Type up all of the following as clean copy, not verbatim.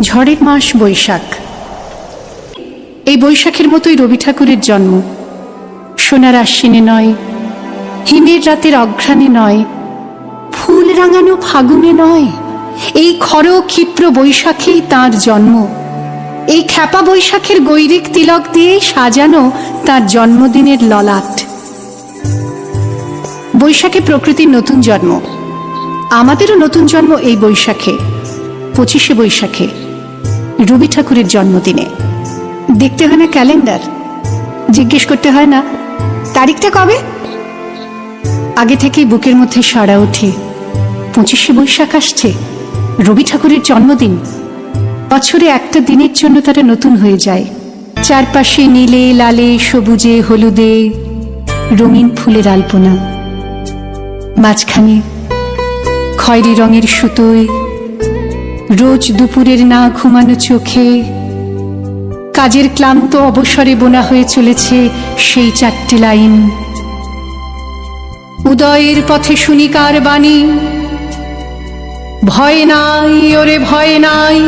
ঝড়ের মাস বৈশাখ। এই বৈশাখের মতোই রবি ঠাকুরের জন্ম। সোনার আশ্বিনে নয়, হিমের রাতের অঘ্রাণে নয়, ফুল রাঙানো ফাগুনে নয়, এই খর ক্ষিপ্র বৈশাখেই তাঁর জন্ম। এই খ্যাপা বৈশাখের গৈরিক তিলক দিয়ে সাজানো তার জন্মদিনের ললাট। বৈশাখে প্রকৃতির নতুন জন্ম, আমাদেরও নতুন জন্ম এই বৈশাখে, 25শে বৈশাখে, রবি ঠাকুরের জন্মদিনে। দেখতে হয় না ক্যালেন্ডার, জিজ্ঞেস করতে হয় না তারিখটা কবে। আগে থেকেই বুকের মধ্যে সাড়া ওঠে, 25শে বৈশাখ আসছে, রবি ঠাকুরের জন্মদিন। বছরে একটা দিনের জন্য তারা নতুন হয়ে যায়। চারপাশে নীলে লালে সবুজে হলুদে রঙিন ফুলের আলপনা, মাঝখানে খয়েরি রঙের সুতোয় রোজ দুপুরের না ঘুমানো চোখে কাজের ক্লান্ত অবসরে বোনা হয়ে চলেছে সেই 4টে লাইন। উদয়ের পথে শুনিকার বাণী, ভয় নাই ওরে ভয় নাই,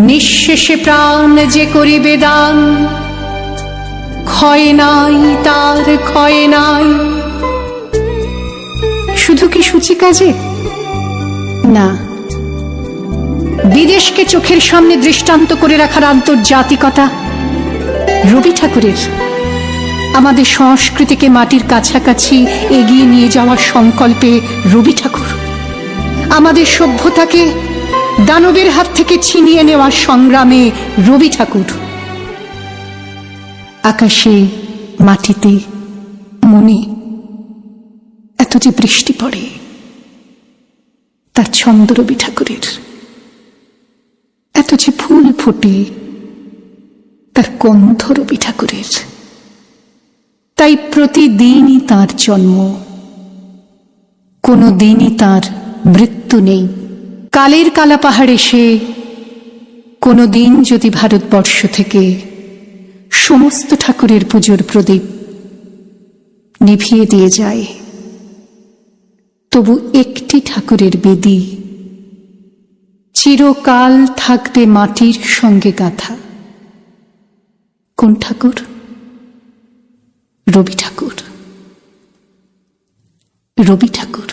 নিঃশেষে প্রাণ যে করিবে দান, ক্ষয় নাই তার ক্ষয় নাই। শুধু কি সূচি কাজে? না, বিদেশকে চোখের সামনে দৃষ্টান্ত করে রাখার আন্তর্জাতিকতা রবি ঠাকুরের। আমাদের সংস্কৃতিকে মাটির কাছাকাছি এগিয়ে নিয়ে যাওয়ার সংকল্পে রবি ঠাকুর। আমাদের সভ্যতাকে দানবের হাত থেকে ছিনিয়ে নেওয়ার সংগ্রামে রবি ঠাকুর। আকাশে, মাটিতে, মনে এত যে বৃষ্টি পড়ে, তার ছন্দ রবি ঠাকুরের। এত যে ফুল ফোটে, তার গন্ধ রবি ঠাকুরের। তাই প্রতিদিনই তাঁর জন্ম, কোনো দিনই তাঁর মৃত্যু নেই। কালের কালা পাহাড় এসে কোনো দিন যদি ভারতবর্ষ থেকে সমস্ত ঠাকুরের পুজোর প্রদীপ নিভিয়ে দিয়ে যায়, তবু একটি ঠাকুরের বেদী চিরকাল থাকবে মাটির সঙ্গে গাঁথা। কোন ঠাকুর? রবি ঠাকুর। রবি ঠাকুর।